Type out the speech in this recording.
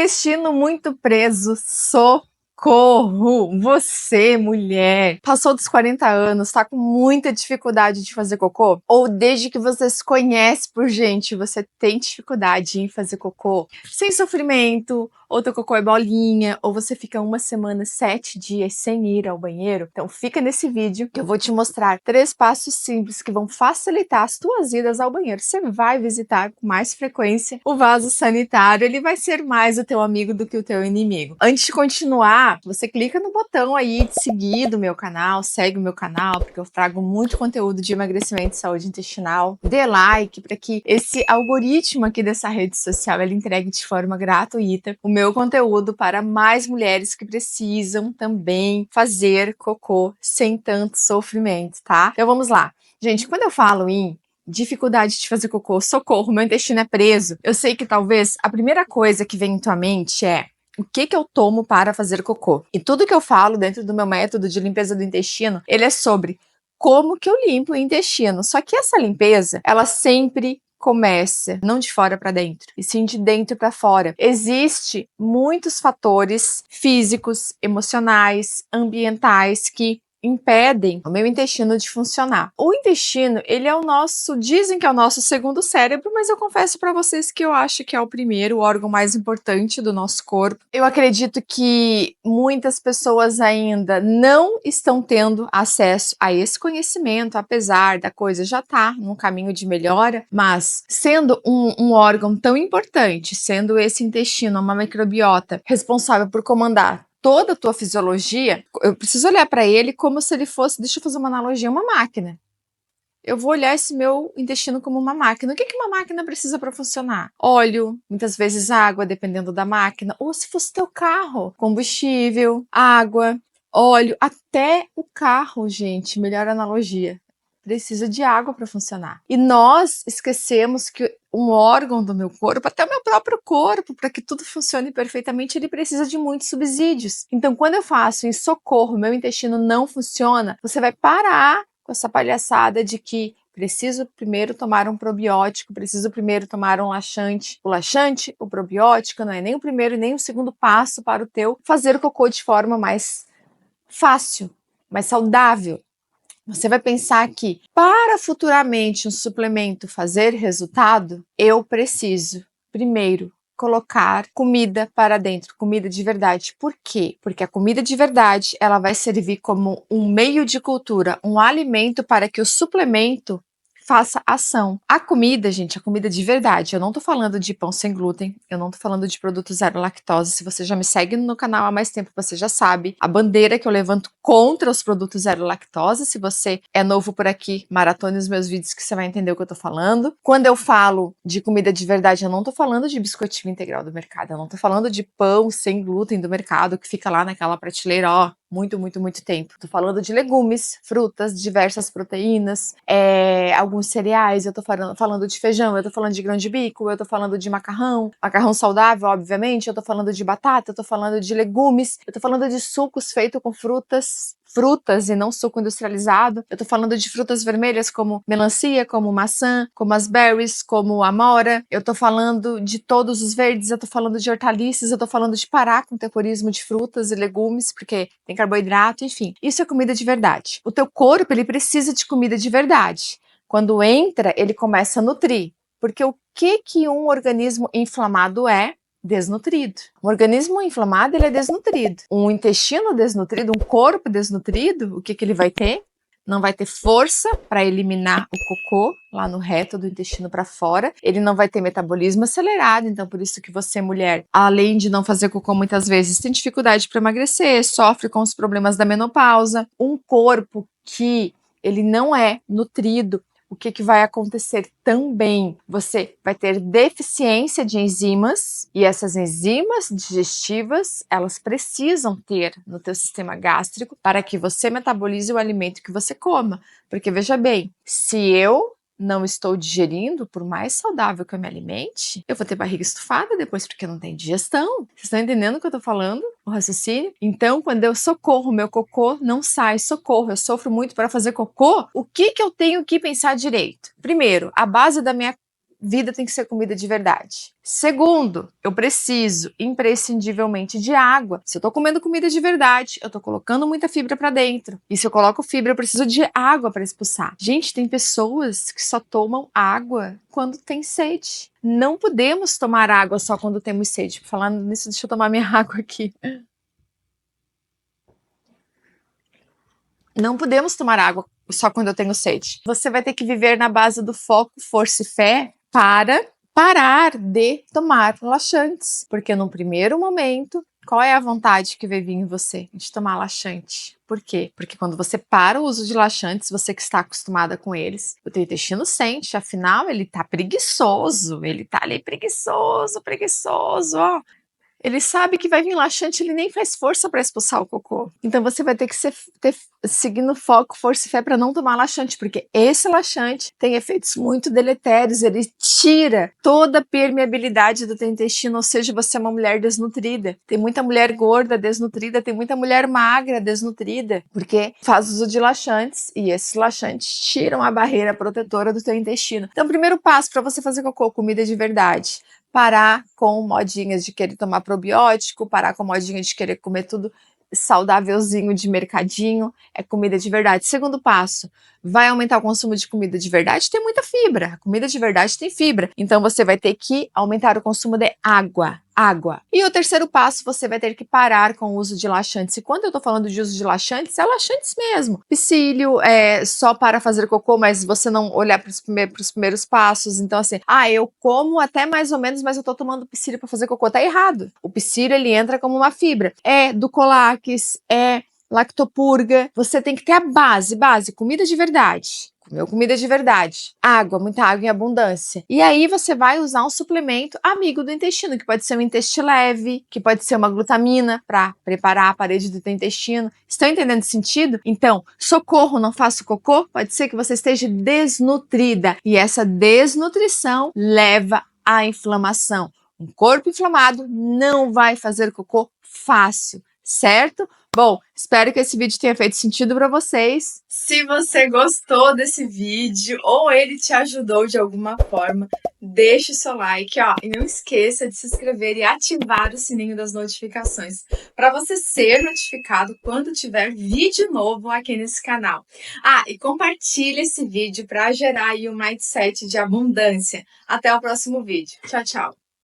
Intestino muito preso, socorro! Você, mulher, passou dos 40 anos, tá com muita dificuldade de fazer cocô? Ou desde que você se conhece por gente, você tem dificuldade em fazer cocô? Sem sofrimento, ou teu cocô é bolinha, ou você fica uma semana, 7 dias sem ir ao banheiro? Então fica nesse vídeo que eu vou te mostrar 3 passos simples que vão facilitar as tuas idas ao banheiro. Você vai visitar com mais frequência o vaso sanitário, ele vai ser mais o teu amigo do que o teu inimigo. Antes de continuar, você clica no botão aí de seguir do meu canal, segue o meu canal, porque eu trago muito conteúdo de emagrecimento e saúde intestinal. Dê like para que esse algoritmo aqui dessa rede social ele entregue de forma gratuita o meu conteúdo para mais mulheres que precisam também fazer cocô sem tanto sofrimento, tá? Então vamos lá. Gente, quando eu falo em dificuldade de fazer cocô, socorro, meu intestino é preso, eu sei que talvez a primeira coisa que vem em tua mente é: o que eu tomo para fazer cocô? E tudo que eu falo dentro do meu método de limpeza do intestino, ele é sobre como que eu limpo o intestino. Só que essa limpeza, ela sempre começa não de fora para dentro, e sim de dentro para fora. Existem muitos fatores físicos, emocionais, ambientais que impedem o meu intestino de funcionar. O intestino, ele é o nosso, dizem que é o nosso segundo cérebro, mas eu confesso para vocês que eu acho que é o primeiro, o órgão mais importante do nosso corpo. Eu acredito que muitas pessoas ainda não estão tendo acesso a esse conhecimento, apesar da coisa já estar num caminho de melhora, mas sendo um órgão tão importante, sendo esse intestino uma microbiota responsável por comandar toda a tua fisiologia, eu preciso olhar para ele como se ele fosse, deixa eu fazer uma analogia, uma máquina. Eu vou olhar esse meu intestino como uma máquina. O que uma máquina precisa para funcionar? Óleo, muitas vezes água, dependendo da máquina. Ou se fosse teu carro, combustível, água, óleo. Até o carro, gente, melhor analogia, precisa de água para funcionar. E nós esquecemos que um órgão do meu corpo, até o meu próprio corpo, para que tudo funcione perfeitamente, ele precisa de muitos subsídios. Então, quando eu faço em socorro, meu intestino não funciona, você vai parar com essa palhaçada de que preciso primeiro tomar um probiótico, preciso primeiro tomar um laxante. O laxante, o probiótico, não é nem o primeiro e nem o segundo passo para o teu fazer o cocô de forma mais fácil, mais saudável. Você vai pensar que para futuramente um suplemento fazer resultado, eu preciso primeiro colocar comida para dentro, comida de verdade. Por quê? Porque a comida de verdade, ela vai servir como um meio de cultura, um alimento para que o suplemento faça ação. A comida, gente, a comida de verdade. Eu não tô falando de pão sem glúten, eu não tô falando de produto zero lactose. Se você já me segue no canal há mais tempo, você já sabe a bandeira que eu levanto contra os produtos zero lactose. Se você é novo por aqui, maratone os meus vídeos que você vai entender o que eu tô falando. Quando eu falo de comida de verdade, eu não tô falando de biscoitinho integral do mercado, eu não tô falando de pão sem glúten do mercado que fica lá naquela prateleira, ó, muito tempo. Tô falando de legumes, frutas, diversas proteínas, alguns cereais, eu tô falando de feijão, eu tô falando de grão de bico, eu tô falando de macarrão saudável, obviamente, eu tô falando de batata, eu tô falando de legumes, eu tô falando de sucos feitos com frutas e não suco industrializado. Eu tô falando de frutas vermelhas como melancia, como maçã, como as berries, como a amora. Eu tô falando de todos os verdes, eu tô falando de hortaliças, eu tô falando de parar com o terrorismo de frutas e legumes, porque tem carboidrato, enfim. Isso é comida de verdade. O teu corpo, ele precisa de comida de verdade. Quando entra, ele começa a nutrir. Porque o que um organismo inflamado é? Desnutrido. Um organismo inflamado, ele é desnutrido. Um intestino desnutrido, um corpo desnutrido, o que ele vai ter? Não vai ter força para eliminar o cocô lá no reto do intestino para fora. Ele não vai ter metabolismo acelerado. Então, por isso que você, mulher, além de não fazer cocô muitas vezes, tem dificuldade para emagrecer, sofre com os problemas da menopausa. Um corpo que ele não é nutrido, o que vai acontecer também? Você vai ter deficiência de enzimas, e essas enzimas digestivas, elas precisam ter no teu sistema gástrico para que você metabolize o alimento que você coma. Porque veja bem, se eu não estou digerindo, por mais saudável que eu me alimente, eu vou ter barriga estufada depois, porque não tem digestão. Vocês estão entendendo o que eu tô falando? O raciocínio? Então, quando eu socorro, meu cocô não sai, socorro, eu sofro muito para fazer cocô, o que eu tenho que pensar direito? Primeiro, a base da minha vida tem que ser comida de verdade. Segundo, eu preciso imprescindivelmente de água. Se eu tô comendo comida de verdade, eu tô colocando muita fibra pra dentro. E se eu coloco fibra, eu preciso de água para expulsar. Gente, tem pessoas que só tomam água quando tem sede. Não podemos tomar água só quando temos sede. Falando nisso, deixa eu tomar minha água aqui. Não podemos tomar água só quando eu tenho sede. Você vai ter que viver na base do foco, força e fé para parar de tomar laxantes. Porque no primeiro momento, qual é a vontade que vai vir em você de tomar laxante? Por quê? Porque quando você para o uso de laxantes, você que está acostumada com eles, o teu intestino sente, afinal, ele tá preguiçoso, ele tá ali preguiçoso, ó. Ele sabe que vai vir laxante, ele nem faz força para expulsar o cocô. Então você vai ter que seguir no foco, força e fé para não tomar laxante, porque esse laxante tem efeitos muito deletérios, ele tira toda a permeabilidade do teu intestino, ou seja, você é uma mulher desnutrida. Tem muita mulher gorda, desnutrida, tem muita mulher magra, desnutrida, porque faz uso de laxantes e esses laxantes tiram a barreira protetora do teu intestino. Então, o primeiro passo para você fazer cocô, comida de verdade. Parar com modinhas de querer tomar probiótico, parar com modinha de querer comer tudo saudávelzinho de mercadinho, é comida de verdade. Segundo passo, vai aumentar o consumo de comida de verdade? Tem muita fibra. A comida de verdade tem fibra. Então você vai ter que aumentar o consumo de água. E o terceiro passo, você vai ter que parar com o uso de laxantes. E quando eu tô falando de uso de laxantes, é laxantes mesmo. Psyllium é só para fazer cocô, mas você não olhar para os primeiros passos. Então, assim, eu como até mais ou menos, mas eu tô tomando psyllium para fazer cocô. Tá errado. O psyllium, ele entra como uma fibra. É do Colax, é lactopurga. Você tem que ter a base, comida de verdade. Comeu comida de verdade. Água, muita água em abundância. E aí você vai usar um suplemento amigo do intestino, que pode ser um Intestileve, que pode ser uma glutamina para preparar a parede do teu intestino. Estão entendendo o sentido? Então, socorro, não faço cocô? Pode ser que você esteja desnutrida. E essa desnutrição leva à inflamação. Um corpo inflamado não vai fazer cocô fácil, certo? Bom, espero que esse vídeo tenha feito sentido para vocês. Se você gostou desse vídeo ou ele te ajudou de alguma forma, deixe o seu like, ó, e não esqueça de se inscrever e ativar o sininho das notificações para você ser notificado quando tiver vídeo novo aqui nesse canal. E compartilhe esse vídeo para gerar aí um mindset de abundância. Até o próximo vídeo. Tchau, tchau.